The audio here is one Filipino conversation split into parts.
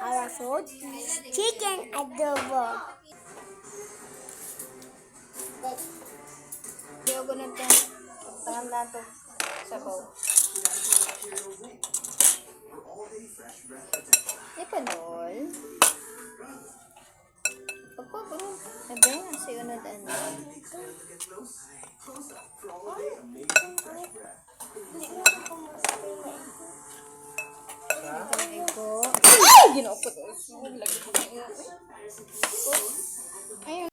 Our food is chicken adobo. Yogo na ito. Tangan na ito. Sabaw. Ipanol. Pagpapalo. Sabi nga sa iyo na daan. Ay! Ginaupot. Lagi ko na iyo. Ayun.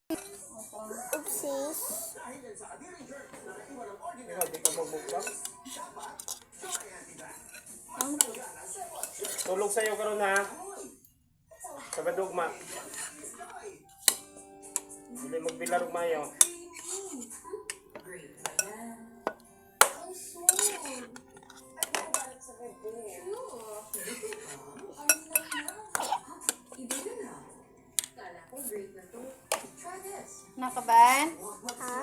Oopsies. Tulog sa'yo karon ha. Sa badugma. Hindi magbilar og mayo. Nakaban? Ha?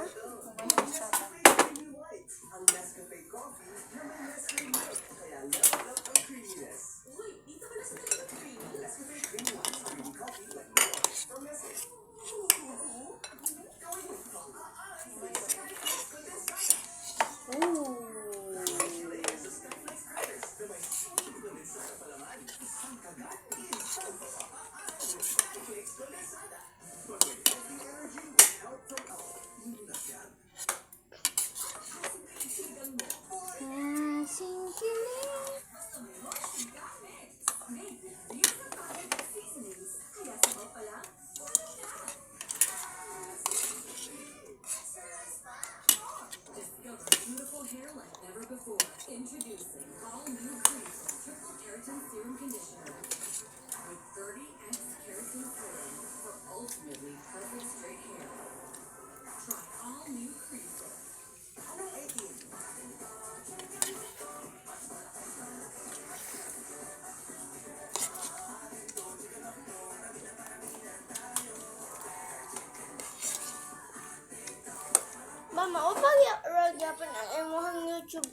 Mama, o pag-ragyapan ang imuhang YouTube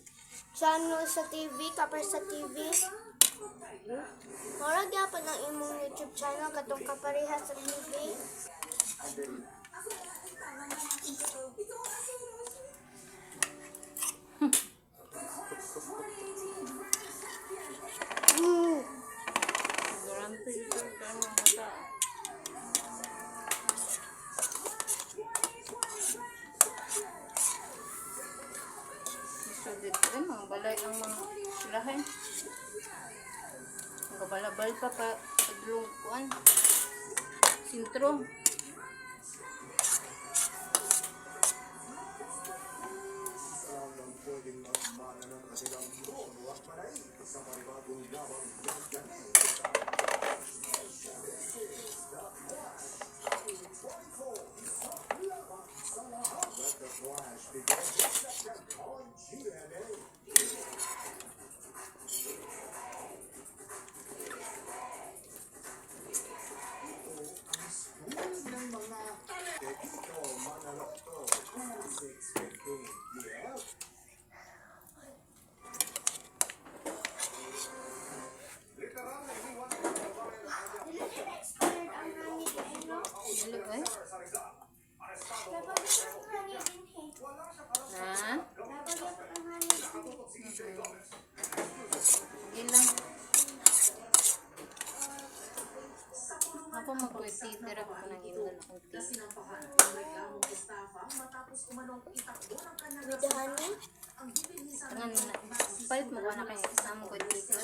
channel sa TV, kapar sa TV. Maragyapan ang imong YouTube channel katong kapareha sa TV. Mga balay ang mga silahin. Ang kabalabal pa padulong kuan. Sintro. Ako mag-titira ko ng ino ng konti. With the honey? Tangan na. Palit mo na kayo kasama ko dito.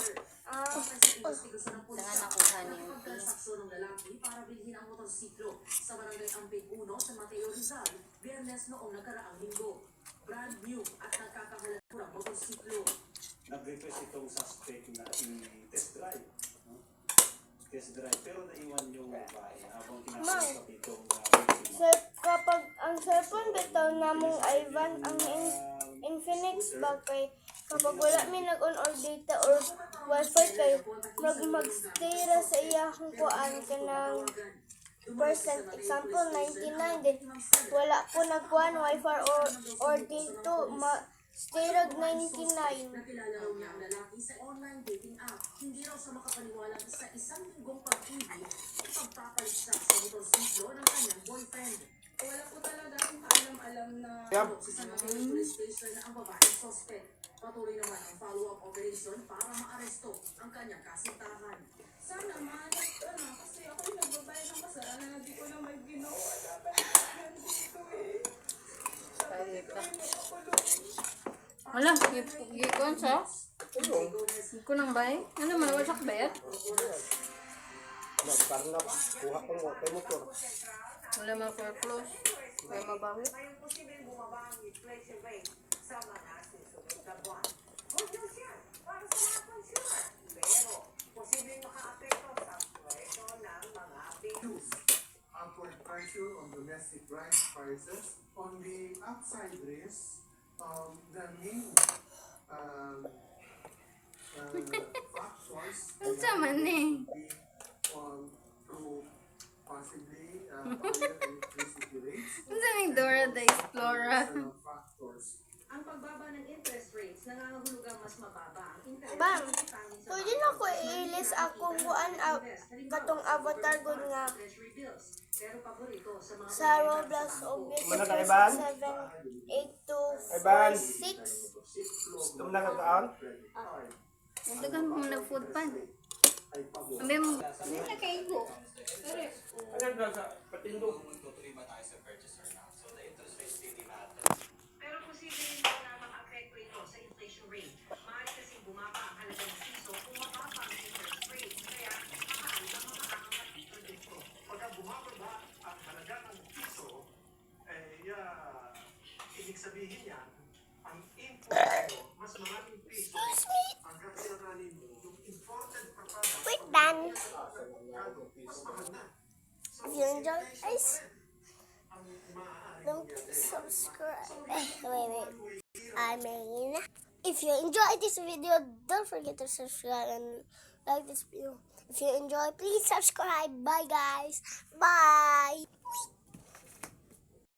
Tangan ako honey yung tea. Para bilhin ang motorsiklo sa barangay Ampeg 1 sa Mateo Rizal, Biyernes noong nakaraang linggo. Brand new at nagkakahalagang motorsiklo. Nag-request itong suspect na i-test drive. Test drive, pero naiwan yung bahay habang kinakausap itong Sir, kapag ang cellphone bitaw namong Ivan, ang Infinix ba kay kapag wala mi nag-on or data or wifi kay mag-stay ra sa iyang kuan kanang percent, example 99 din wala po nagkuan wifi or dito Sterog 99. Nakilala raw niya ang lalaki sa online dating app. Hindi raw siya makapaniwala sa isang linggong pag-ibig at pagpapalit siya sa motorsiklo ng kanyang boyfriend. Wala po talaga akong kaalam-alam na Yep. Sa San Mateo Police Station na ang babaeng suspect. Patuloy naman ang follow-up operation para maaresto ang kanyang kasintahan. sana mahanap ka na kasi ako yung nagbabayad ng kasalanan na di ko na may ginawa. Dapat nandito eh. Dapat ikaw yung nakakulong. Wala, gikon sa? Tulong. Ko nang bay? Ano man wala sa bayad? Parang na, kuha ko mo kay motor. Wala man foreclose. Kaya mabawi. May posibleng bumaba ang inflation rate sa mga susunod na buwan. Good news yan para sa mga consumer. Pero posibleng makaapekto sa presyo ng mga bills. Upward pressure on domestic rice prices. On the upside risk, the main factors Ang sama ni. be to possibly higher electricity rates. Ang sa ni Dora the Explorer. Additional factors. Ang pagbaba ng interest rates nangangahulugang mas mababa ang interest Bam, rate sa pwede na ko i-ilis akong kuan katong avatar good nga treasury bills. Pero paborito sa mga sa Roblox o Mana ka, Ivan? 78246. Gusto mo na kakaon? Nagdagan mo nag food pan. Ambi mo. Hindi na kaigo. Ano ba sa patindog? Pero posibleng din na makaapekto ito sa inflation rate. Maaari kasing bumaba ang halaga ng piso kung mababa ang interest rate. Kaya maaari ang makakang ito dito. Pagka bumababa ang halaga ng piso, ibig sabihin yan, ang import mo, mas maraming piso ang kakailanganin mo. Yung imported na product, Wait, Dan. mas mahal na. If you enjoy guys, Ang maaari don't subscribe. Wait. I mean, if you enjoyed this video, don't forget to subscribe and like this video. If you enjoy, please subscribe. Bye, guys. Bye.